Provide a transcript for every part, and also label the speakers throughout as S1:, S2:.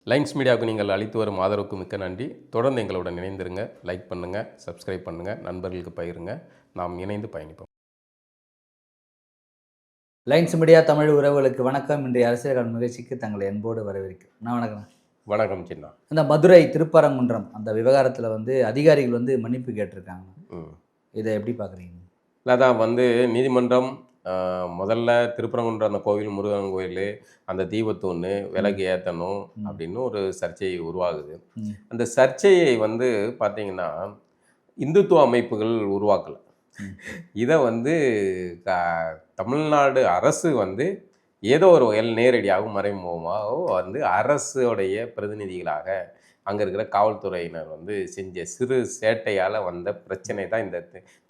S1: Lines மீடியாவுக்கு நீங்கள் அளித்து வரும் ஆதரவுக்கு மிக்க நன்றி. தொடர்ந்து எங்களுடன் இணைந்திருங்க. லைக் பண்ணுங்கள், சப்ஸ்கிரைப் பண்ணுங்கள், நண்பர்களுக்கு பகிருங்க. நாம் இணைந்து பயணிப்போம்.
S2: லைன்ஸ் மீடியா தமிழ் உறவுகளுக்கு வணக்கம். இன்றைய அரசியல் நிகழ்ச்சிக்கு தங்களை அன்போடு வரவேற்கிறேன். வணக்கம்.
S1: வணக்கம் சின்னா.
S2: இந்த மதுரை திருப்பரங்குன்றம் அந்த விவகாரத்தில் அதிகாரிகள் மன்னிப்பு கேட்டிருக்காங்க. இதை எப்படி பார்க்குறீங்க?
S1: அதான் நீதிமன்றம் முதல்ல திருப்பரங்குன்றம் அந்த கோவில், முருகன் கோயில், அந்த தீபத்தூன்னு விலகு ஏற்றணும் அப்படின்னு ஒரு சர்ச்சை உருவாகுது. அந்த சர்ச்சையை பார்த்தீங்கன்னா இந்துத்துவ அமைப்புகள் உருவாக்கலை. இதை தமிழ்நாடு அரசு ஏதோ ஒரு வகையில் நேரடியாகவும் மறைமுகமாகவோ அரசுடைய பிரதிநிதிகளாக அங்கே இருக்கிற காவல்துறையினர் செஞ்ச சிறு சேட்டையால் வந்த பிரச்சனை தான் இந்த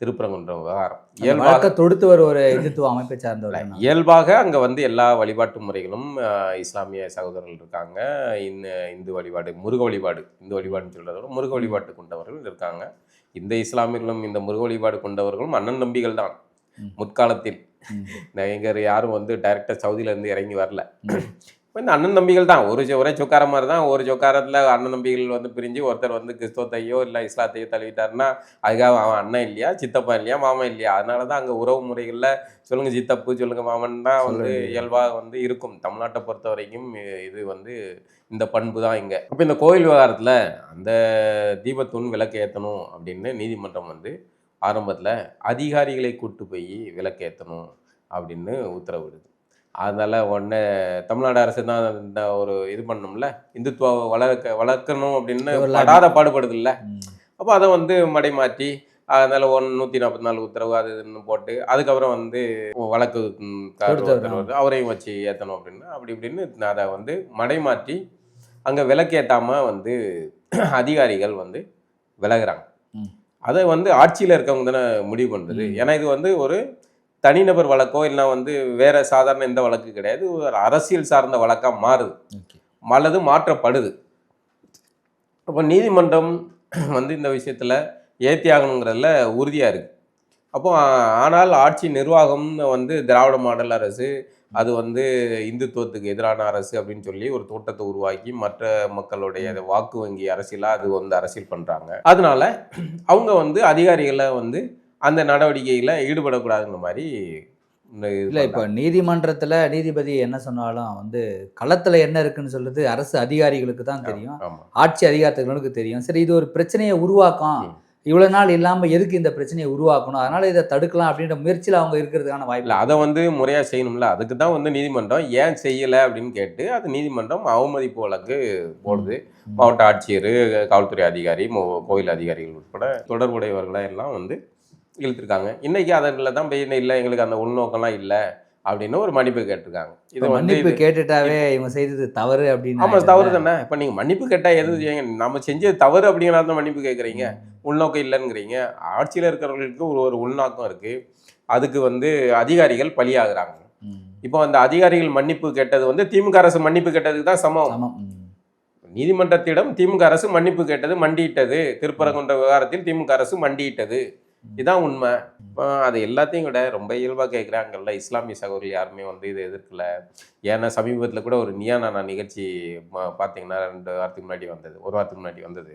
S1: திருப்பரங்குன்றம் விவகாரம்.
S2: இயல்பாக தொடுத்து வர ஒரு இந்துத்துவ அமைப்பை சார்ந்தவர்கள்
S1: இயல்பாக அங்கே எல்லா வழிபாட்டு முறைகளும் இஸ்லாமிய சகோதரர்கள் இருக்காங்க. இந்து வழிபாடு, முருக வழிபாடு, இந்து வழிபாடுன்னு சொல்கிறத விட முருக வழிபாட்டு கொண்டவர்கள் இருக்காங்க. இந்த இஸ்லாமியர்களும் இந்த முருக வழிபாடு கொண்டவர்களும் அண்ணன் தம்பிகள் தான். முற்காலத்தில் எங்க யாரும் டைரெக்டாக சவுதியிலேருந்து இறங்கி வரல. இந்த அண்ணன் தம்பிகள் தான். ஒரே சொக்கார மாதிரி தான். ஒரு சொக்காரத்தில் அண்ணன் தம்பிகள் பிரிஞ்சு ஒருத்தர் கிறிஸ்தவத்தையோ இல்லை இஸ்லாத்தையோ தழுவிட்டாருன்னா அதுக்காக அவன் அண்ணன் இல்லையா, சித்தப்பா இல்லையா, மாமன் இல்லையா? அதனால தான் அங்கே உறவு முறைகளில் சொல்லுங்கள் சித்தப்பு, சொல்லுங்கள் மாமன் தான் இயல்பாக இருக்கும். தமிழ்நாட்டை பொறுத்த வரைக்கும் இது இந்த பண்பு தான் இங்கே. அப்போ இந்த கோயில் விவகாரத்தில் அந்த தீபத்தூண் விளக்கு ஏற்றணும் அப்படின்னு நீதிமன்றம் ஆரம்பத்தில் அதிகாரிகளை கூட்டு போய் விளக்கு ஏற்றணும் அப்படின்னு உத்தரவிடுது. அதனால் உடனே தமிழ்நாடு அரசு தான் இந்த ஒரு இது பண்ணணும்ல, இந்துத்துவ வளர்க்கணும் அப்படின்னு படாத பாடுபடுது இல்லை. அப்போ அதை மடைமாற்றி அதனால் 144 உத்தரவு அது இதுன்னு போட்டு அதுக்கப்புறம் வழக்கு அவரையும் வச்சு ஏற்றணும் அப்படின்னு அப்படி இப்படின்னு அதை மடைமாற்றி அங்கே விளக்கேற்றாமல் அதிகாரிகள் விலகுறாங்க. அதை ஆட்சியில் இருக்கவங்க தானே முடிவு பண்ணுறது. ஏன்னா இது ஒரு தனிநபர் வழக்கோ இல்லை வேற சாதாரண எந்த வழக்கு கிடையாது. ஒரு அரசியல் சார்ந்த வழக்காக மாறுது அல்லது மாற்றப்படுது. அப்போ நீதிமன்றம் இந்த விஷயத்தில் ஏற்றியாகணுங்கிறதுல உறுதியாக இருக்குது. அப்போ ஆனால் ஆட்சி நிர்வாகம் திராவிட மாடல் அரசு, அது இந்துத்துவத்துக்கு எதிரான அரசு அப்படின்னு சொல்லி ஒரு தோட்டத்தை உருவாக்கி மற்ற மக்களுடைய வாக்கு வங்கி அரசியலாக அது அரசியல் பண்ணுறாங்க. அதனால அவங்க அதிகாரிகளை அந்த நடவடிக்கையில் ஈடுபடக்கூடாதுங்கிற மாதிரி
S2: இல்லை. இப்போ நீதிமன்றத்தில் நீதிபதி என்ன சொன்னாலும் களத்தில் என்ன இருக்குன்னு சொல்றது அரசு அதிகாரிகளுக்கு தான் தெரியும், ஆட்சி அதிகாரத்துகளுக்கு தெரியும். சரி, இது ஒரு பிரச்சனையை உருவாக்கும், இவ்வளோ நாள் இல்லாமல் எதுக்கு இந்த பிரச்சனையை உருவாக்கணும், அதனால இதை தடுக்கலாம் அப்படின்ற முயற்சியில் அவங்க இருக்கிறதுக்கான வாய்ப்பு
S1: இல்லை. அதை முறையாக செய்யணும்ல. அதுக்கு தான் நீதிமன்றம் ஏன் செய்யலை அப்படின்னு கேட்டு அது நீதிமன்றம் அவமதிப்பு வழக்கு போடுது. மாவட்ட ஆட்சியர், காவல்துறை அதிகாரி, கோயில் அதிகாரிகள் உட்பட தொடர்புடையவர்களை எல்லாம் இழுத்துருக்காங்க. இன்னைக்கு அதில் தான் போய் இல்லை எங்களுக்கு அந்த உள்நோக்கம்லாம் இல்லை அப்படின்னு ஒரு மன்னிப்பு கேட்டிருக்காங்க.
S2: இது மன்னிப்பு கேட்டுட்டாவே இவங்க செய்தது தவறு அப்படின்னு.
S1: ஆமாம், தவறு தானே. இப்போ நீங்கள் மன்னிப்பு கேட்டால் எது நம்ம செஞ்சது தவறு அப்படிங்கிறத தான் மன்னிப்பு கேட்குறீங்க, உள்நோக்கம் இல்லைங்கிறீங்க. ஆட்சியில் இருக்கிறவர்களுக்கு ஒரு உள்நோக்கம் இருக்குது. அதுக்கு அதிகாரிகள் பலியாகிறாங்க. இப்போ அந்த அதிகாரிகள் மன்னிப்பு கேட்டது திமுக அரசு மன்னிப்பு கேட்டதுக்கு தான் சமம். நீதிமன்றத்திடம் திமுக அரசு மன்னிப்பு கேட்டது, மண்டியிட்டது. திருப்பரங்குன்ற விவகாரத்தில் திமுக அரசு மண்டியிட்டது. இதுதான் உண்மை. அது எல்லாத்தையும் விட ரொம்ப இயல்பாக கேட்குறாங்கல்ல இஸ்லாமிய சகோதரர்கள் யாருமே இதை எதிர்க்கல. ஏன்னா சமீபத்தில் கூட ஒரு நியா நானா நிகழ்ச்சி பார்த்தீங்கன்னா 2 வாரத்துக்கு முன்னாடி வந்தது, 1 வாரத்துக்கு முன்னாடி வந்தது.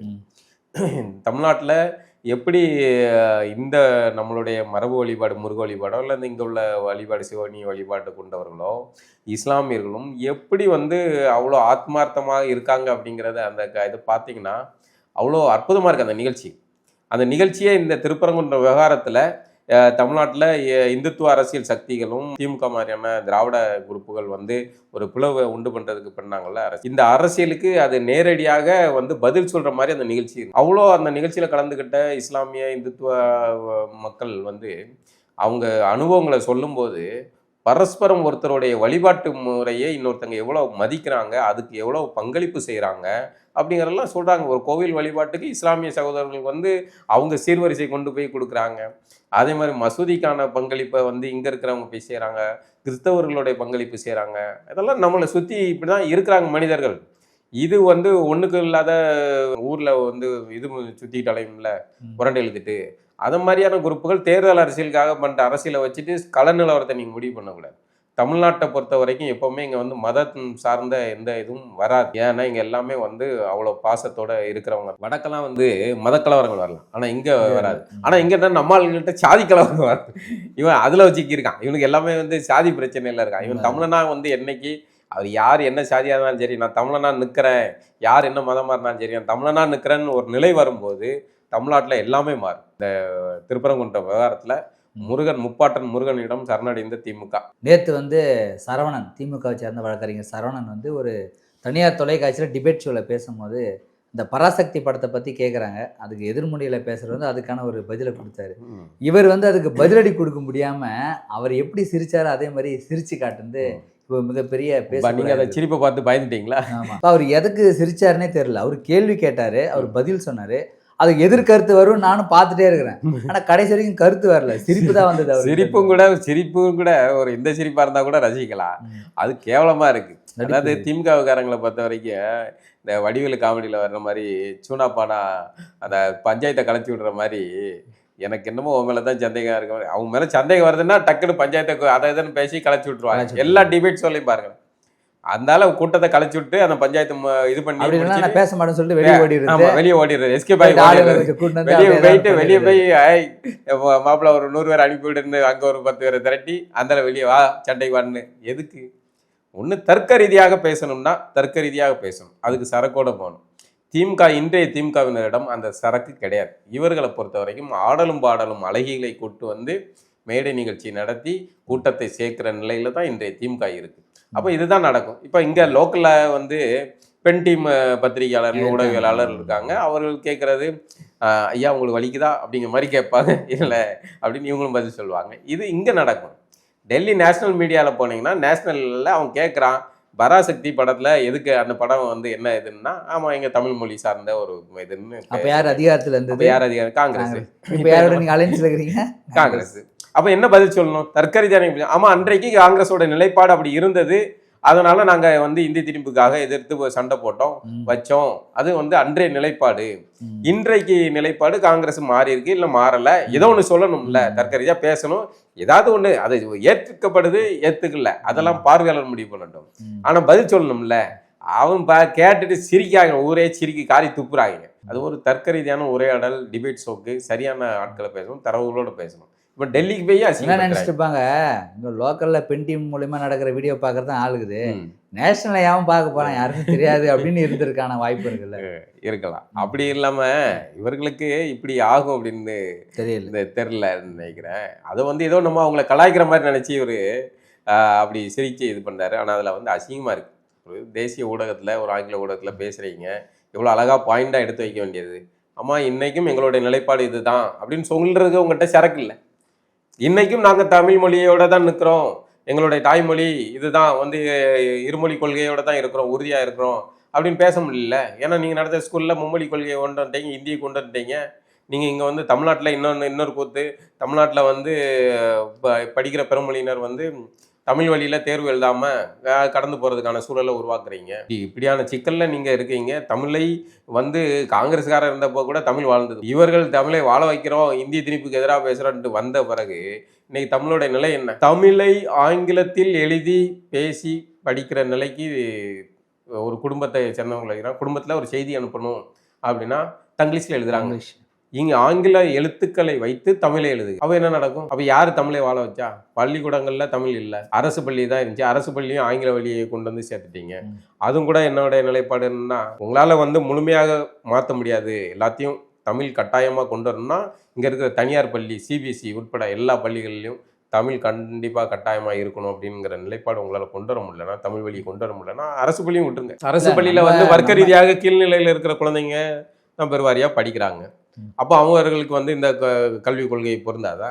S1: தமிழ்நாட்டில் எப்படி இந்த நம்மளுடைய மரபு வழிபாடு, முருக வழிபாடோ இல்லை இங்கே உள்ள வழிபாடு, சிவனி வழிபாடு கொண்டவர்களோ இஸ்லாமியர்களும் எப்படி அவ்வளோ ஆத்மார்த்தமாக இருக்காங்க அப்படிங்கிறத அந்த இது பார்த்தீங்கன்னா அவ்வளோ அற்புதமாக இருக்குது அந்த நிகழ்ச்சி. அந்த நிகழ்ச்சியே இந்த திருப்பரங்குன்ற விவகாரத்தில் தமிழ்நாட்டில் இந்துத்துவ அரசியல் சக்திகளும் திமுக மாதிரியான திராவிட குரூப்புகள் ஒரு பிளவை உண்டு பண்ணுறதுக்கு பண்ணாங்கல்ல அரசு. இந்த அரசியலுக்கு அது நேரடியாக பதில் சொல்கிற மாதிரி அந்த நிகழ்ச்சி அவ்வளோ. அந்த நிகழ்ச்சியில் கலந்துக்கிட்ட இஸ்லாமிய இந்துத்துவ மக்கள் அவங்க அனுபவங்களை சொல்லும்போது பரஸ்பரம் ஒருத்தருடைய வழிபாட்டு முறையை இன்னொருத்தங்க எவ்வளோ மதிக்கிறாங்க, அதுக்கு எவ்வளோ பங்களிப்பு செய்கிறாங்க அப்படிங்கிறதெல்லாம் சொல்கிறாங்க. ஒரு கோவில் வழிபாட்டுக்கு இஸ்லாமிய சகோதரர்கள் அவங்க சீர்வரிசை கொண்டு போய் கொடுக்குறாங்க. அதே மாதிரி மசூதிக்கான பங்களிப்பை இங்கே இருக்கிறவங்க போய் செய்கிறாங்க, கிறிஸ்தவர்களுடைய பங்களிப்பு செய்கிறாங்க. இதெல்லாம் நம்மளை சுற்றி இப்படி தான் இருக்கிறாங்க மனிதர்கள். இது ஒன்றுக்கு இல்லாத ஊரில் இது சுற்றிக்கிட்டு அலையும்ல புரண்டை எழுதிட்டு, அது மாதிரியான குரூப்புகள் தேர்தல் அரசியலுக்காக பண்ணுற அரசியலை வச்சுட்டு கள நிலவரத்தை நீங்கள் முடிவு பண்ணக்கூடாது. தமிழ்நாட்டை பொறுத்த வரைக்கும் எப்பவுமே இங்க வந்து மதம் சார்ந்த எந்த இதுவும் வராது. ஏன்னா இங்க எல்லாமே வந்து அவ்வளவு பாசத்தோட இருக்கிறவங்க. வடக்கெல்லாம் வந்து மத கலவரங்கள் வரலாம், ஆனா இங்க வராது. ஆனா இங்க என்ன நம்ம ஆளுங்கள்ட்ட சாதி கலவரம் வராது. இவன் அதுல வச்சுக்கி இருக்கான். இவனுக்கு எல்லாமே வந்து சாதி பிரச்சனையில இருக்கான். இவன் தமிழனா வந்து என்னைக்கு அவர் யார் என்ன சாதியாக இருந்தாலும் சரி, நான் தமிழனா நிற்கிறேன், யார் என்ன மதமாக இருந்தாலும் சரி, நான் தமிழனா நிற்கிறேன்னு ஒரு நிலை வரும்போது தமிழ்நாட்டில் எல்லாமே மாறும். இந்த திருப்பரங்குன்றம் விவகாரத்தில் முருகன் முப்பாட்டன் முருகனிடம் சரணடைந்த திமுக.
S2: நேற்று வந்து சரவணன், திமுகவை சேர்ந்த வழக்கறிஞர் சரவணன் வந்து ஒரு தனியார் தொலைக்காட்சியில் டிபேட் ஷோவில் பேசும்போது இந்த பராசக்தி படத்தை பற்றி கேட்குறாங்க. அதுக்கு எதிர்மொழியில் பேசுகிறது வந்து அதுக்கான ஒரு பதிலை கொடுத்தாரு. இவர் வந்து அதுக்கு பதிலடி கொடுக்க முடியாமல் அவர் எப்படி சிரிச்சாரோ அதே மாதிரி சிரிச்சு காட்டுந்து இப்போ மிகப்பெரிய
S1: நீங்க அதை சிரிப்பை பார்த்து பயந்துட்டீங்களா?
S2: ஆமாம், அவர் எதுக்கு சிரிச்சாருன்னே தெரியல. அவர் கேள்வி கேட்டார், அவர் பதில் சொன்னார். அதுக்கு எதிர்கருத்து வரும் நானும் பார்த்துட்டே இருக்கிறேன். ஆனால் கடைசி வரைக்கும் கருத்து வரல, சிரிப்பு தான் வந்தது.
S1: சிரிப்பும் கூட ஒரு இந்த சிரிப்பா இருந்தா கூட ரசிக்கலாம். அது கேவலமா இருக்கு. அதாவது திமுககாரங்களை பொறுத்த வரைக்கும் இந்த வடிவேலு காமெடியில் வர்ற மாதிரி சூனாப்பானா அந்த பஞ்சாயத்தை கலைச்சி விடுற மாதிரி எனக்கு என்னமோ உன் மேலே தான் சந்தேகம் இருக்க மாதிரி. அவங்க மேலே சந்தேகம் வருதுன்னா டக்குன்னு பஞ்சாயத்தை அதை இதுன்னு பேசி கலைச்சி விட்டுருவாங்க. எல்லா டிபேட் சொல்லியும் பாருங்க. அதனால கூட்டத்தை கலைச்சி விட்டு அந்த பஞ்சாயத்து இது பண்ணி
S2: பேச மாட்டேன்னு சொல்லிட்டு வெளியே
S1: ஓடிடுறது. எஸ்கே பாய் வெளியே போய் மாப்பிள்ள ஒரு 100 பேர் அனுப்பி விடுன்னு அங்கே ஒரு 10 பேரை திரட்டி அந்த வெளியே வா சண்டை வான்னு. எதுக்கு? ஒன்று தர்க்க ரீதியாக பேசணும்னா தர்க்க ரீதியாக பேசணும், அதுக்கு சரக்கோட போகணும். இன்றைய திமுகவினரிடம் அந்த சரக்கு கிடையாது. இவர்களை பொறுத்த வரைக்கும் ஆடலும் பாடலும் அழகிகளை கூட்டு வந்து மேடை நிகழ்ச்சி நடத்தி கூட்டத்தை சேர்க்கிற நிலையில தான் இன்றைய திமுக இருக்கு. அப்போ இதுதான் நடக்கும். இப்போ இங்கே லோக்கலில் வந்து பெண் டீம் பத்திரிகையாளர்கள் ஊடகவியலாளர் இருக்காங்க. அவர்கள் கேட்குறது ஐயா உங்களுக்கு வலிக்குதா அப்படிங்கிற மாதிரி கேட்பாங்க. இல்லை அப்படின்னு இவங்களும் பதில் சொல்லுவாங்க. இது இங்கே நடக்கும். டெல்லி நேஷனல் மீடியாவில் போனீங்கன்னா நேஷனலில் அவன் கேட்குறான் பராசக்தி படத்தில் எதுக்கு அந்த படம் வந்து என்ன இதுன்னா, ஆமாம் எங்கள் தமிழ் மொழி சார்ந்த ஒரு இதுன்னு.
S2: அப்போ யார் அதிகாரத்தில் இருந்தது?
S1: யார் அதிகாரம்? காங்கிரஸ்.
S2: இப்போ யாரோட நீங்கள் அலைன்ஸில் இருக்கிறீங்க?
S1: காங்கிரஸ். அப்போ என்ன பதில் சொல்லணும்? தற்கரீதியான ஆமாம் அன்றைக்கு காங்கிரஸோட நிலைப்பாடு அப்படி இருந்தது, அதனால நாங்கள் வந்து இந்தி திணிப்புக்காக எதிர்த்து சண்டை போட்டோம் வச்சோம். அது வந்து அன்றைய நிலைப்பாடு. இன்றைக்கு நிலைப்பாடு காங்கிரஸ் மாறி இருக்கு, இல்லை மாறல. ஏதோ ஒன்று சொல்லணும்ல, தற்கரீதியாக பேசணும். ஏதாவது ஒன்று அது ஏற்றுக்கப்படுது ஏற்றுக்கல, அதெல்லாம் பார்வையாளர் முடிவு பண்ணட்டும். ஆனால் பதில் சொல்லணும்ல. அவன் கேட்டுட்டு சிரிக்காங்க, ஊரே சிரிக்கி காரி துப்புறாங்க. அது ஒரு தர்க்க ரீதியான உரையாடல். டிபேட் ஷோக்கு சரியான ஆட்களை பேசணும், தரவுகளோட பேசணும். இப்போ டெல்லிக்கு போய் என்ன
S2: நினைச்சிட்டு இருப்பாங்க, இங்கே லோக்கலில் பெண் டீம் மூலியமா நடக்கிற வீடியோ பார்க்கறது தான் ஆளுக்குது, நேஷனல் யாவும் பார்க்க போறான் யாருக்கும் தெரியாது அப்படின்னு இருந்திருக்கான வாய்ப்பு இருக்குல்ல.
S1: இருக்கலாம். அப்படி இல்லாம இவர்களுக்கு இப்படி ஆகும் அப்படின்னு தெரியல நினைக்கிறேன். அதை வந்து ஏதோ நம்ம அவங்கள கலாய்க்கிற மாதிரி நினைச்சு இவரு அப்படி சிரிச்சு இது பண்றாரு. ஆனால் அதில் வந்து அசிங்கமா இருக்கு. ஒரு தேசிய ஊடகத்தில் ஒரு ஆங்கில ஊடகத்தில் பேசுறீங்க, எவ்வளோ அழகா பாயிண்டா எடுத்து வைக்க வேண்டியது. ஆமா இன்னைக்கும் எங்களுடைய நிலைப்பாடு இதுதான் அப்படின்னு சொல்றதுக்கு உங்கள்கிட்ட சரக்கு இல்லை. இன்னைக்கும் நாங்கள் தமிழ் மொழியோட தான் நிற்கிறோம், எங்களுடைய தாய்மொழி இதுதான், வந்து இருமொழி கொள்கையோட தான் இருக்கிறோம், உறுதியாக இருக்கிறோம் அப்படின்னு பேச முடியல. ஏன்னா நீங்கள் நடத்த ஸ்கூலில் மும்மொழி கொள்கையை கொண்டு வந்துட்டீங்க, இந்தியை கொண்டு வந்துட்டீங்க. நீங்கள் இங்கே வந்து தமிழ்நாட்டில் இன்னொரு கூத்து, தமிழ்நாட்டில் வந்து படிக்கிற பெருமொழியினர் வந்து தமிழ் வழியில் தேர்வு எழுதாமல் கடந்து போகிறதுக்கான சூழலை உருவாக்குறீங்க. இப்படியான சிக்கலில் நீங்கள் இருக்கீங்க. தமிழை வந்து காங்கிரஸ்காரர் இருந்தப்போ கூட தமிழ் வாழ்ந்தது. இவர்கள் தமிழை வாழ வைக்கிறோம், இந்திய திணிப்புக்கு எதிராக பேசுகிறோன்ட்டு வந்த பிறகு இன்னைக்கு தமிழோட நிலை என்ன? தமிழை ஆங்கிலத்தில் எழுதி பேசி படிக்கிற நிலைக்கு ஒரு குடும்பத்தை சேர்ந்தவங்களை இருக்கிறாங்க. குடும்பத்தில் ஒரு செய்தி அனுப்பணும் அப்படின்னா தங்கிலீஷில் எழுதுறாங்க. இங்கே ஆங்கில எழுத்துக்களை வைத்து தமிழை எழுது. அப்போ என்ன நடக்கும்? அப்போ யார் தமிழை வாழ வச்சா? பள்ளிக்கூடங்களில் தமிழ் இல்லை, அரசு பள்ளி தான் இருந்துச்சு. அரசு பள்ளியும் ஆங்கில வழியை கொண்டு வந்து சேர்த்துட்டீங்க. அதுவும் கூட என்னோட நிலைப்பாடு என்னன்னா, உங்களால் வந்து முழுமையாக மாற்ற முடியாது, எல்லாத்தையும் தமிழ் கட்டாயமாக கொண்டு வரணும்னா இங்கே இருக்கிற தனியார் பள்ளி சிபிஎஸ்சி உட்பட எல்லா பள்ளிகளிலையும் தமிழ் கண்டிப்பாக கட்டாயமாக இருக்கணும் அப்படிங்கிற நிலைப்பாடு உங்களால் கொண்டு வர முடியலன்னா, தமிழ் வழியை கொண்டு வர முடியலன்னா அரசு பள்ளியும் விட்டுருங்க. அரசு பள்ளியில் வந்து வர்க்க ரீதியாக கீழ்நிலையில் இருக்கிற குழந்தைங்க தான் பெருவாரியாக படிக்கிறாங்க. அப்போ அவர்களுக்கு வந்து இந்த கல்விக் கொள்கை பொருந்தாதா?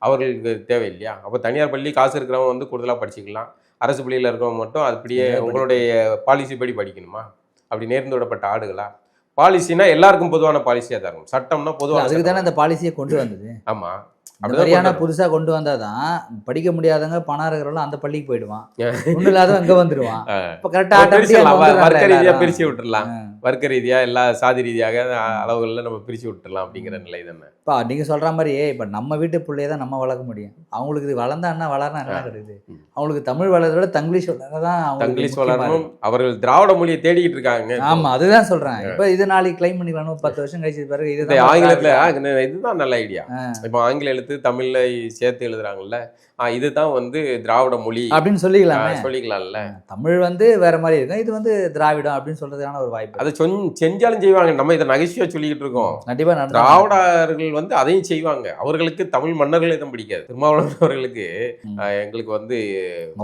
S1: அவர்களுக்கு தேவையில்லையா? அப்போ தனியார் பள்ளி காசு இருக்கிறவங்க வந்து கூடுதலாக படிச்சுக்கலாம், அரசு பள்ளியில் இருக்கிறவங்க மட்டும் அப்படியே உங்களுடைய பாலிசி படி படிக்கணுமா? அப்படி நேர்ந்து விடப்பட்ட ஆடுகளா? பாலிசினா எல்லாருக்கும் பொதுவான பாலிசியாக தான் இருக்கும். சட்டம்னா பொதுவாக
S2: அதுக்கு தானே அந்த பாலிசியை கொண்டு வந்தது.
S1: ஆமாம்,
S2: அப்படியான புதுசாக கொண்டு வந்தாதான் படிக்க முடியாதவங்க பணம் இருக்கிறவங்க அந்த பள்ளிக்கு போயிடுவான், ஒன்றும் இல்லாத அங்கே வந்துடுவான். இப்போ கரெக்டாக
S1: பிரிச்சு விட்டுடலாம். வர்க்க ரீதியா எல்லா சாதி ரீதியாக அளவுகளில் நம்ம பிரிச்சு விட்டுறலாம் அப்படிங்கிற நிலை தானே.
S2: இப்போ நீங்க சொல்ற மாதிரி இப்போ நம்ம வீட்டு பிள்ளைய தான் நம்ம வளர்க்க முடியும். அவங்களுக்கு இது வளர்ந்தா என்ன வளரனா என்ன கிடையாது. அவங்களுக்கு தமிழ் வளர்றத விட தங்கிலீஷ் வளர்றதான்
S1: தங்கிலீஷ் வளரணும். அவர்கள் திராவிட மொழியை தேடிக்கிட்டு இருக்காங்க.
S2: ஆமா, அதுதான் சொல்றேன். இப்போ இது நாளைக்கு கிளைம் பண்ணிக்கலாம் 10 வருஷம் கழிச்சு பிறகு இது
S1: ஆங்கிலத்துல இதுதான் நல்ல ஐடியா. இப்போ ஆங்கில எழுத்து தமிழ்ல சேர்த்து எழுதுறாங்கல்ல, இதுதான் வந்து திராவிட மொழி அப்படின்னு சொல்லிக்கலாம்ல.
S2: தமிழ் வந்து வேற மாதிரி இருக்கும், இது வந்து திராவிடம் அப்படின்னு சொல்றதுக்கான ஒரு வாய்ப்பு.
S1: அதை செஞ்சாலும் செய்வாங்க. நம்ம இதை நகைச்சுவையா சொல்லிக்கிட்டு இருக்கோம்.
S2: கண்டிப்பா
S1: திராவிடர்கள் வந்து அதையும் செய்வாங்க. அவர்களுக்கு தமிழ் மன்னர்களே தான் பிடிக்காது. திருமாவளவன் அவர்களுக்கு எங்களுக்கு வந்து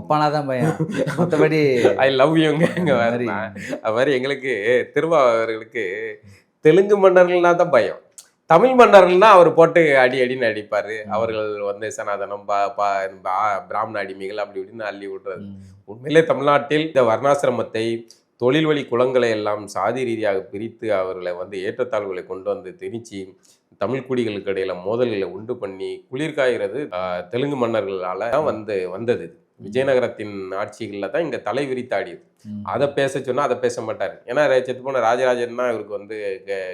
S2: ஒப்பானாதான் பையன், மற்றபடி
S1: ஐ லவ் யூங்க அது மாதிரி எங்களுக்கு திருமாவளவர்களுக்கு தெலுங்கு மன்னர்கள்னா தான் பயம். தமிழ் மன்னர்கள்னா அவர் போட்டு அடின்னு அடிப்பாரு. அவர்கள் வந்து சனாதனம் பிராமண அடிமைகள் அப்படி இப்படின்னு அள்ளி விடுறது. உண்மையிலே தமிழ்நாட்டில் இந்த வர்ணாசிரமத்தை, தொழில் வழி குலங்களை எல்லாம் சாதி ரீதியாக பிரித்து அவர்களை வந்து ஏற்றத்தாழ்வுகளை கொண்டு வந்து திணிச்சு தமிழ் குடிகளுக்கு இடையில மோதல்களை உண்டு பண்ணி குளிர்காய்கிறது தெலுங்கு மன்னர்களால தான் வந்தது. விஜயநகரத்தின் ஆட்சிகளில் தான் இங்கே தலை விரித்தாடியது. அதை பேச சொன்னா அதை பேச மாட்டாரு. ஏன்னா செத்து போன ராஜராஜன் தான் இவருக்கு வந்து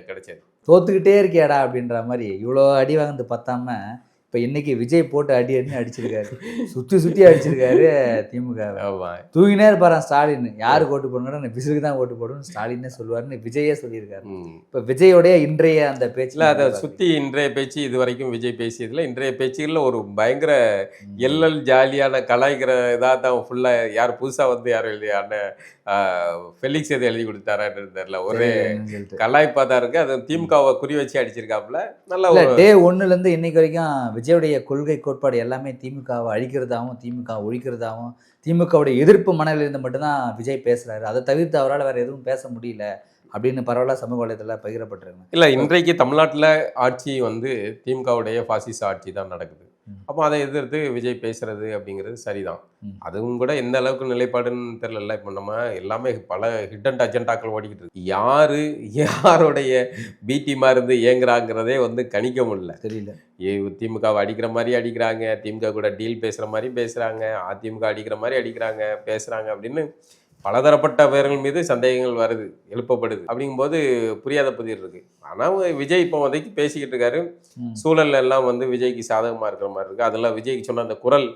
S1: கிடைச்சது.
S2: தோத்துக்கிட்டே இருக்கியாடா அப்படின்ற மாதிரி இவ்வளோ அடி வாங்கினது பத்தாம இப்போ இன்னைக்கு விஜய் போட்டு அடின்னு அடிச்சிருக்காரு. சுற்றி அடிச்சிருக்காரு திமுக. தூங்கினே இருப்பாரான் ஸ்டாலின். யாரு ஓட்டு போடணும், விசிலுக்கு தான் ஓட்டு போடணும் ஸ்டாலின்னே சொல்லுவாருன்னு விஜயே சொல்லியிருக்காரு. இப்போ விஜயோடைய இன்றைய அந்த பேச்சில்
S1: அதை சுற்றி இன்றைய பேச்சு இது வரைக்கும் விஜய் பேசியதில் இன்றைய பேச்சுகளில் ஒரு பயங்கர எல்லல் ஜாலியான கலாய்க்கிற இதாக தான் ஃபுல்லாக. யார் புதுசாக வந்து யாரும் எழுதியான ஃபெலிக்ஸ் எதை எழுதி கொடுத்தாரான்னு தெரியல, ஒரே கலாய்ப்பாக தான் இருக்கு. அது திமுகவை குறி வச்சு அடிச்சிருக்காப்புல. நல்லா
S2: டே 1லேருந்து இன்னைக்கு வரைக்கும் விஜயோடைய கொள்கை கோட்பாடு எல்லாமே திமுகவை அழிக்கிறதாகவும் திமுக ஒழிக்கிறதாகவும் திமுகவுடைய எதிர்ப்பு மனநிலையிலிருந்து மட்டும்தான் விஜய் பேசுறாரு. அதை தவிர்த்து அவரால் வேற எதுவும் பேச முடியல அப்படின்னு பரவாயில்ல சமூக வலைதளத்தில் பகிரப்பட்டிருக்காங்க.
S1: இல்லை, இன்றைக்கு தமிழ்நாட்டில் ஆட்சி வந்து திமுகவுடைய பாசிச ஆட்சி தான் நடக்குது. அப்போ அதை எதிர்த்து விஜய் பேசுறது அப்படிங்கிறது சரிதான். அதுவும் கூட எந்த அளவுக்கு நிலைப்பாடுன்னு தெரியல. இப்போ நம்ம எல்லாமே பல ஹிடன் அஜெண்டாக்கள் ஓடிக்கிட்டு இருக்கு. யாருடைய பிடிமா இருந்து இயங்குறாங்கிறதே வந்து கணிக்க முடியல.
S2: தெரியல.
S1: திமுகவை அடிக்கிற மாதிரி அடிக்கிறாங்க, திமுக கூட டீல் பேசுகிற மாதிரி பேசுகிறாங்க, அதிமுக அடிக்கிற மாதிரி அடிக்கிறாங்க பேசுகிறாங்க அப்படின்னு பலதரப்பட்ட பேர்கள் மீது சந்தேகங்கள் வருது, எழுப்பப்படுது. அப்படிங்கும்போது புரியாத புதிர் இருக்கு. ஆனால் விஜய் இப்போ வரைக்கு பேசிக்கிட்டு இருக்காரு. சூழல் எல்லாம் வந்து விஜய்க்கு சாதகமாக இருக்கிற மாதிரி இருக்கு. அதெல்லாம் விஜய்க்கு சொன்ன அந்த குரல்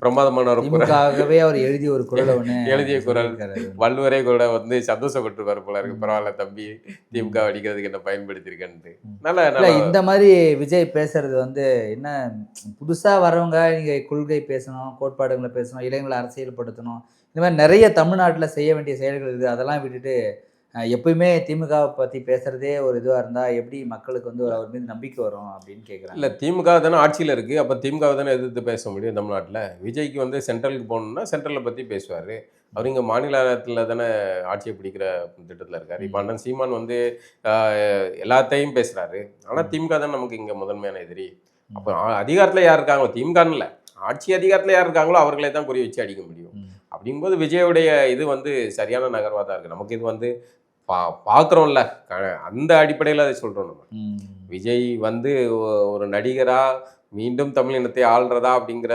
S1: பிரமாதமான ஒரு
S2: குரலாகவே அவர் எழுதிய ஒரு குரல்
S1: எழுதிய குரல். வள்ளுவரே கூட வந்து சந்தோஷப்பட்டு போல இருக்கு. பரவாயில்ல தம்பி, திமுக அடிக்கிறதுக்கு என்ன பயன்படுத்திருக்கேன்ட்டு. நல்லா
S2: இந்த மாதிரி விஜய் பேசுறது வந்து என்ன, புதுசா வரவங்க நீங்க கொள்கை பேசணும், கோட்பாடுகளை பேசணும், இளைஞர்களை அரசியல்படுத்தணும், இந்த மாதிரி நிறைய தமிழ்நாட்டில் செய்ய வேண்டிய செயல்கள் இருக்குது. அதெல்லாம் விட்டுட்டு எப்பயுமே திமுகவை பற்றி பேசுகிறதே ஒரு இதுவாக இருந்தால் எப்படி மக்களுக்கு வந்து அவர் மீது நம்பிக்கை வரும் அப்படின்னு கேட்குறாங்க.
S1: இல்லை, திமுக தானே ஆட்சியில் இருக்குது. அப்போ திமுக தானே எதிர்த்து பேச முடியும் தமிழ்நாட்டில். விஜய்க்கு வந்து சென்ட்ரலுக்கு போகணுன்னா சென்ட்ரலை பற்றி பேசுவார். அவர் இங்கே மாநிலத்தில் தானே ஆட்சியை பிடிக்கிற திட்டத்தில் இருக்கார். இப்போ அண்ணன் சீமான் வந்து எல்லாத்தையும் பேசுகிறாரு. ஆனால் திமுக தான் நமக்கு இங்கே முதன்மையான எதிரி. அப்போ அதிகாரத்தில் யார் இருக்காங்களோ, திமுகன்னு இல்லை, ஆட்சி அதிகாரத்தில் யார் இருக்காங்களோ அவர்களே தான் குறி வச்சு அடிக்க முடியும். அப்படிங்கும்போது விஜயோடைய இது வந்து சரியான நகர்வாக தான் இருக்குது. நமக்கு இது வந்து பார்க்குறோம்ல, அந்த அடிப்படையில் அதை சொல்கிறோம். நம்ம விஜய் வந்து ஒரு நடிகராக மீண்டும் தமிழ் இனத்தை ஆள்றதா அப்படிங்கிற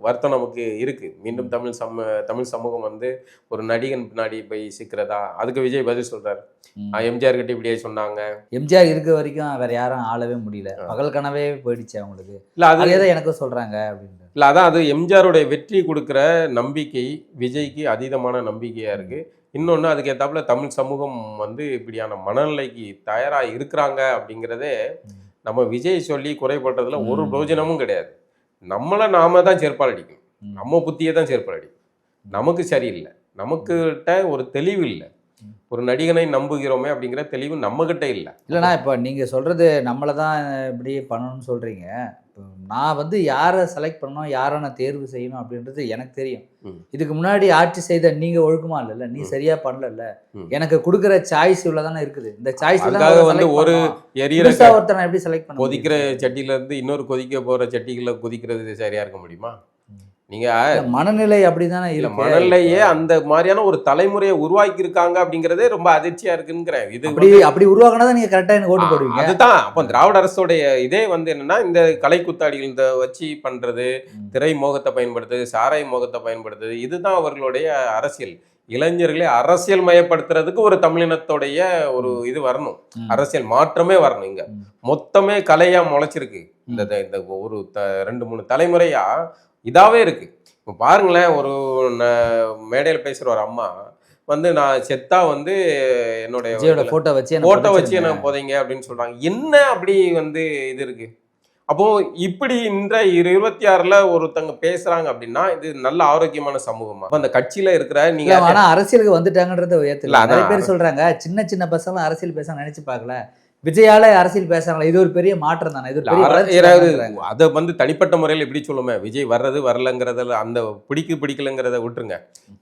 S1: வருத்தம் நமக்கு இருக்குது. மீண்டும் தமிழ் சமூகம் வந்து ஒரு நடிகன் பின்னாடி போய் சிக்கிறதா, அதுக்கு விஜய் பதில் சொல்கிறார். எம்ஜிஆர் கிட்ட இப்படியே சொன்னாங்க.
S2: எம்ஜிஆர் இருக்க வரைக்கும் வேற யாரும் ஆளவே முடியல, பகல் கனவே போயிடுச்சு அவங்களுக்கு. இல்லை, அதே தான் எனக்கும் சொல்கிறாங்க அப்படின்னு.
S1: இல்லை, அதான் அது எம்ஜிஆருடைய வெற்றி கொடுக்குற நம்பிக்கை விஜய்க்கு அதீதமான நம்பிக்கையாக இருக்குது. இன்னொன்று, அதுக்கு ஏற்றாப்புல தமிழ் சமூகம் வந்து இப்படியான மனநிலைக்கு தயாராக இருக்கிறாங்க அப்படிங்கிறதே நம்ம விஜய் சொல்லி குறைபட்டதுல ஒரு பிரோஜனமும் கிடையாது. நாம தான் செருப்பால் அடிக்கணும். நம்ம புத்தியை தான் செருப்பால் அடிக்கணும். நமக்கு சரியில்லை, நமக்கிட்ட ஒரு தெளிவு இல்லை. ஒரு நடிகனை நம்புகிறோமே அப்படிங்கிற தெளிவு நம்மகிட்ட இல்லை.
S2: இல்லைண்ணா, இப்போ நீங்கள் சொல்கிறது நம்மளை தான் இப்படி பண்ணணும்னு சொல்கிறீங்க. இப்போ நான் வந்து யாரை செலக்ட் பண்ணணும், யாரை நான் தேர்வு செய்யணும் அப்படின்றது எனக்கு தெரியும். இதுக்கு முன்னாடி ஆட்சி செய்த நீங்கள் ஒழுக்கமா இல்லைல்ல, நீ சரியா பண்ணல, எனக்கு கொடுக்குற சாய்ஸ் இவ்வளோ தானே இருக்குது. இந்த சாய்ஸ்
S1: வந்து ஒரு
S2: ஒருத்தர் எப்படி செலக்ட் பண்ண,
S1: கொதிக்கிற சட்டியில இருந்து இன்னொரு கொதிக்க போகிற சட்டிகளை கொதிக்கிறது சரியா இருக்க முடியுமா? நீங்க
S2: மனநிலை அப்படிதானே இல்லை,
S1: மனநிலையே அந்த மாதிரியான ஒரு தலைமுறையை உருவாக்கி இருக்காங்க அப்படிங்கிறதே ரொம்ப அதிர்ச்சியா இருக்குங்கிறேன். இது
S2: அப்படி உருவாக்கினா நீங்க கரெக்டா எனக்கு ஓட்டு போடுவீங்க.
S1: அதுதான் அப்போ திராவிட அரசோடைய இதே வந்து என்னன்னா, இந்த கலை குத்தாடிகள் இந்த வச்சு பண்றது, திரை மோகத்தை பயன்படுத்துறது, சாராய மோகத்தை பயன்படுத்துறது, இதுதான் அவர்களுடைய அரசியல். இளைஞர்களை அரசியல் மயப்படுத்துறதுக்கு ஒரு தமிழினத்தோடைய ஒரு இது வரணும், அரசியல் மாற்றமே வரணும். இங்க மொத்தமே கலையா முளைச்சிருக்கு. இந்த ஒரு 2-3 தலைமுறையா இதாவே இருக்கு. இப்போ பாருங்களேன், ஒரு மேடையில பேசுற ஒரு அம்மா வந்து நான் செத்தா வந்து என்னுடைய
S2: போட்டோ வச்சு
S1: என்ன போதீங்க அப்படின்னு சொல்றாங்க. என்ன அப்படி வந்து இது இருக்கு? அப்போ இப்படி இந்த 26ல ஒருத்தங்க பேசுறாங்க அப்படின்னா இது நல்ல ஆரோக்கியமான சமூகமா? அந்த கட்சியில இருக்கிற நீங்க
S2: ஆனா அரசியலுக்கு வந்துட்டாங்கன்றத உயர்த்தல. நிறைய பேர் சொல்றாங்க சின்ன சின்ன பசங்க அரசியல் பேச நினைச்சு பார்க்கல, விஜயால அரசியல் பேசுறாங்களா, இது ஒரு பெரிய மாற்றம் தானே, இது அதை
S1: வந்து தனிப்பட்ட முறையில் எப்படி சொல்லுமே, விஜய் வர்றது வரலங்கிறதுல அந்த பிடிக்கலங்கிறத விட்டுருங்க.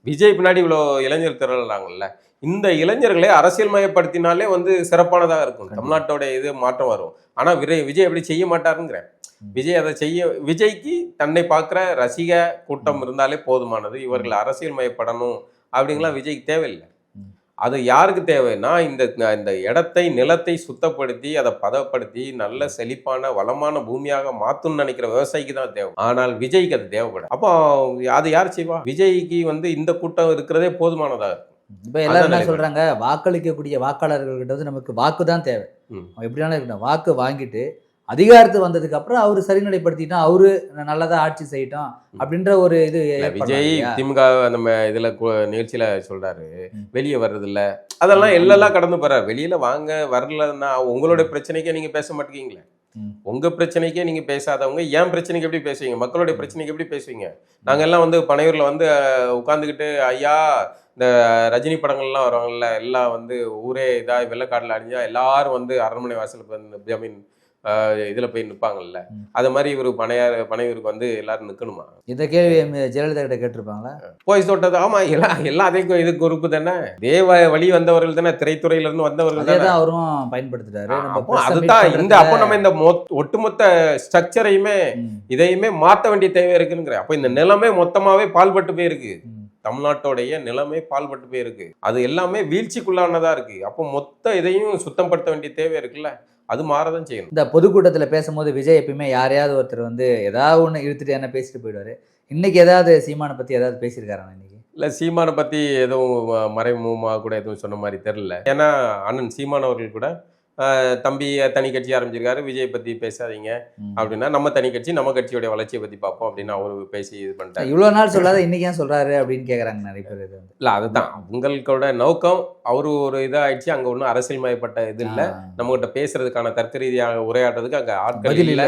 S1: விஜய் பின்னாடி இவ்வளோ இளைஞர் திரளாங்கல்ல, இந்த இளைஞர்களை அரசியல் மயப்படுத்தினாலே வந்து சிறப்பானதாக இருக்கும், தமிழ்நாட்டோட இது மாற்றம் வரும். ஆனா விஜய் எப்படி செய்ய மாட்டாருங்கிறேன். விஜய் அதை விஜய்க்கு தன்னை பார்க்குற ரசிக கூட்டம் இருந்தாலே போதுமானது. இவர்கள் அரசியல் மயப்படணும் அப்படிங்கலாம் விஜய்க்கு தேவையில்லை. அது யாருக்கு தேவைன்னா இந்த இடத்தை நிலத்தை சுத்தப்படுத்தி அதை பதப்படுத்தி நல்ல செழிப்பான வளமான பூமியாக மாற்றணும்னு நினைக்கிற விவசாயிக்கு தான் தேவை. ஆனால் விஜய்க்கு அது தேவைப்படும். அப்போ அது யார் செய்வா? விஜய்க்கு வந்து இந்த கூட்டம் இருக்கிறதே போதுமானதா இருக்கும்.
S2: இப்போ எல்லாரும் என்ன சொல்றாங்க, வாக்களிக்கக்கூடிய வாக்காளர்கள்கிட்ட வந்து நமக்கு வாக்கு தான் தேவை, எப்படினாலும் இருக்கட்டும், வாக்கு வாங்கிட்டு அதிகாரத்து வந்ததுக்கு அப்புறம் அவரு சரிநிலைப்படுத்திட்டோம், அவரு நல்லதா ஆட்சி செய்யட்டும் அப்படின்ற ஒரு இது.
S1: விஜய் திமுக நம்ம இதுல நிகழ்ச்சியில சொல்றாரு வெளியே வர்றது இல்ல, அதெல்லாம் எல்லாம் கடந்து போறாரு. வெளியில வாங்க வரலன்னா உங்களோட பிரச்சனைக்கே நீங்க பேச மாட்டேங்கீங்களே, உங்க பிரச்சனைக்கே நீங்க பேசாதவங்க ஏன் பிரச்சனைக்கு எப்படி பேசுவீங்க? மக்களுடைய பிரச்சனைக்கு எப்படி பேசுவீங்க? நாங்க எல்லாம் வந்து பனையூர்ல வந்து உட்காந்துக்கிட்டு ஐயா இந்த ரஜினி படங்கள்லாம் வருவாங்கல்ல, எல்லாம் வந்து ஊரே இதாக வெள்ளக்காட்டில் அடிஞ்சா எல்லாரும் வந்து அரண்மனை வாசலுக்கு வந்து ஜமீன் இதுல போய் நிற்பாங்கல்ல, அது மாதிரி இவரு பனையூருக்கு வந்து எல்லாரும் நிற்கணுமா?
S2: இந்த கேள்வி ஜெயலலிதா கிட்ட கேட்டிருப்பாங்களா?
S1: போய் சொல்றது. ஆமா, எல்லாத்தையும் இதுக்கு உறுப்பு தானே, தேவ வழி வந்தவர்கள் தானே, திரைத்துறையில இருந்து வந்தவர்கள் தானே அவரும்
S2: பயன்படுத்துறாரு.
S1: அதுதான் அப்போ நம்ம இந்த ஒட்டுமொத்த ஸ்ட்ரக்சரையுமே இதையுமே மாற்ற வேண்டிய தேவை இருக்குங்கிற. அப்போ இந்த நிலைமை மொத்தமாவே பால்பட்டு போயிருக்கு, தமிழ்நாட்டோடைய நிலைமை பால்பட்டு போயிருக்கு, அது எல்லாமே வீழ்ச்சிக்குள்ளானதா இருக்கு. அப்போ மொத்த இதையும் சுத்தம் படுத்த வேண்டிய தேவை இருக்குல்ல, அது மாறதான் செய்யணும்.
S2: இந்த பொதுக்கூட்டத்தில் பேசும்போது விஜய் எப்பயுமே யாரையாவது ஒருத்தர் வந்து ஏதாவது ஒன்று இழுத்துட்டு என்ன பேசிட்டு போயிடுவாரு. இன்னைக்கு ஏதாவது சீமானை பற்றி ஏதாவது பேசியிருக்காரா? இன்னைக்கு
S1: இல்லை, சீமானை பற்றி எதுவும் மறைமுகமாக கூட எதுவும் சொன்ன மாதிரி தெரில. ஏன்னா அண்ணன் சீமான் அவர்கள் கூட தம்பி தனி கட்சி ஆரம்பிச்சிருக்காரு, விஜய் பற்றி பேசாதீங்க அப்படின்னா நம்ம தனி கட்சி நம்ம கட்சியோடைய வளர்ச்சியை பற்றி பார்ப்போம் அப்படின்னு அவரு பேசி இது பண்ணிட்டாரு.
S2: இவ்வளோ நாள் சொல்லாத இன்னைக்கு ஏன் சொல்றாரு அப்படின்னு கேட்குறாங்க நிறைய பேர். இது
S1: இல்லை, அதுதான் அவங்களோட நோக்கம். அவரு ஒரு இதாகிடுச்சு, அங்கே ஒன்றும் அரசியல் மயப்பட்ட இது இல்லை, நம்மகிட்ட பேசுறதுக்கான தர்க்க ரீதியாக உரையாடுறதுக்கு அங்கே ஆட்கள் இல்லை.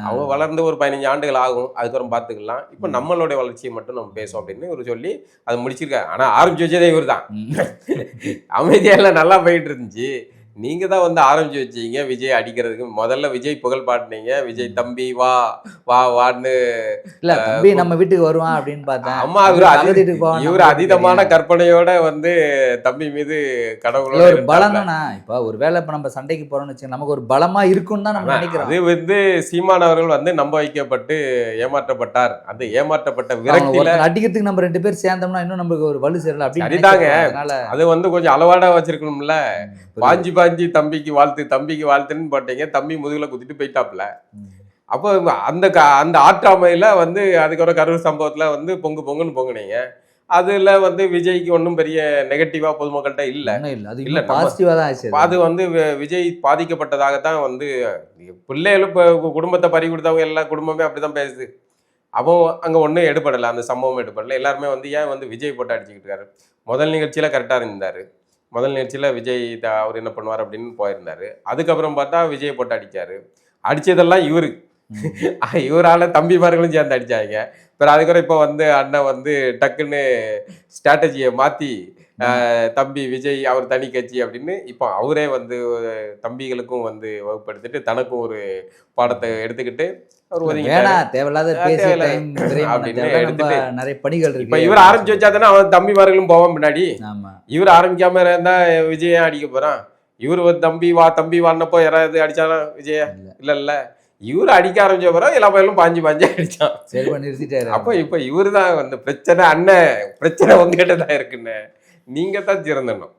S1: அவங்க வளர்ந்து ஒரு 15 ஆண்டுகள் ஆகும், அதுக்கப்புறம் பார்த்துக்கலாம். இப்போ நம்மளுடைய வளர்ச்சியை மட்டும் நம்ம பேசுவோம் அப்படின்னு இவர் சொல்லி அதை முடிச்சிருக்காரு. ஆனால் ஆரம்பிச்சு வச்சதே இவர் தான். அமைதியெல்லாம் நல்லா போயிட்டு இருந்துச்சு, நீங்க தான் வந்து ஆரம்பிச்சு வச்சீங்க விஜய் அடிக்கிறதுக்கு. முதல்ல விஜய் புகழ் பாட்டுனீங்க, விஜய் தம்பி வா வா வான்னு.
S2: இல்ல தம்பி நம்ம வீட்டுக்கு வருவான் அப்படின்னு பார்த்தேன்.
S1: அம்மா இவரு அதீதமான கற்பனையோட வந்து தம்பி மீது கடவுளோட
S2: ஒரு பலம் தானே. இப்ப ஒரு வேளை இப்ப நம்ம சண்டைக்கு போறோம்னு வச்சுக்கோங்க, நமக்கு ஒரு பலமா இருக்குன்னு தான் நம்ம நினைக்கிறோம்.
S1: அது வந்து சீமான் அவர்கள் வந்து நம்ப வைக்கப்பட்டு ஏமாற்றப்பட்டார். அந்த ஏமாற்றப்பட்ட விரக்தியில
S2: அடிக்கிறதுக்கு நம்ம 2 பேர் சேர்ந்தோம்னா இன்னும் நமக்கு ஒரு வலு சேரல அப்படின்னு.
S1: சரிதாங்க, அது வந்து கொஞ்சம் அளவாடா வச்சிருக்கணும்ல. பாஞ்சி தம்பிக்கு வாழ்த்துன்னு போட்டீங்க, தம்பி முதுகுல குத்திட்டு போயிட்டாப்ல. அப்போ அந்த ஆற்றாமையில வந்து அதுக்கப்புறம் கரூர் சம்பவத்துல வந்து பொங்குன்னு பொங்குனீங்க. அதுல வந்து விஜய்க்கு ஒன்றும் பெரிய நெகட்டிவா பொதுமக்கள்கிட்ட இல்ல, அது வந்து விஜய் பாதிக்கப்பட்டதாகத்தான் வந்து பிள்ளைகளும் குடும்பத்தை பறி கொடுத்தவங்க எல்லா குடும்பமே அப்படிதான் பேசுது. அப்போ அங்க ஒன்றும் எடுபடலை, அந்த சம்பவம் எடுபடலை. எல்லாருமே வந்து ஏன் வந்து விஜய் போட்டு அடிச்சுக்கிட்டு இருக்காரு? முதல் நிகழ்ச்சியில கரெக்டா இருந்தாரு, முதல் நிகழ்ச்சியில் விஜய் அவர் என்ன பண்ணுவார் அப்படின்னு போயிருந்தாரு. அதுக்கப்புறம் பார்த்தா விஜய் போட்டு அடிச்சாரு. அடிச்சதெல்லாம் இவரால் தம்பிமார்களும் சேர்ந்து அடிச்சாங்க. அப்புறம் அதுக்கப்புறம் இப்போ வந்து அண்ணன் வந்து டக்குன்னு ஸ்ட்ராட்டஜியை மாற்றி தம்பி விஜய் அவர் தனி கட்சி அப்படின்னு இப்போ அவரே வந்து தம்பிகளுக்கும் வந்து வகுப்படுத்திட்டு தனக்கும் ஒரு பாடத்தை எடுத்துக்கிட்டு இவர் ஆரம்பிச்சு வச்சாதானே அவன் தம்பிமார்களும் போவான் பின்னாடி. இவர் ஆரம்பிக்காம இருந்தா விஜய அடிக்க போறான். இவர் தம்பி வான்னப்போ யாராவது அடிச்சானா விஜய? இல்ல, இவரு அடிக்க ஆரம்பிச்ச பிறகு எல்லா பயிலும் பாஞ்சு அடிச்சான். அப்ப இப்ப இவரு தான் வந்து பிரச்சனை. அண்ணன் பிரச்சனை உங்ககிட்ட தான் இருக்குன்னு நீங்க தான் திறந்தணும்.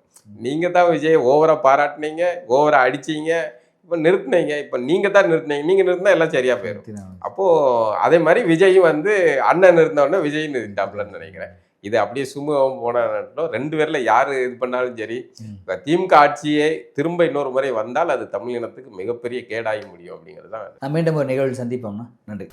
S1: நீங்க தான் விஜய் ஓவரா பாராட்டினீங்க, ஓவரா அடிச்சீங்க, இப்போ நிறுத்தினீங்க. இப்போ நீங்க தான் நிறுத்தினீங்க, நீங்க நிறுத்தினா எல்லாம் சரியா போயிடும். அப்போ அதே மாதிரி விஜயும் வந்து அண்ணன் நிறுத்தினோடனே விஜய் நிறுத்தாப்லன்னு நினைக்கிறேன். இது அப்படியே சுமூகம் போனாலும் 2 பேர்ல யார் இது பண்ணாலும் சரி, திமுக ஆட்சியே திரும்ப இன்னொரு முறை வந்தால் அது தமிழ் இனத்துக்கு மிகப்பெரிய கேடாகி முடியும் அப்படிங்கிறது தான்.
S2: மீண்டும் ஒரு நிகழ்வில் சந்திப்போம்னா. நன்றி.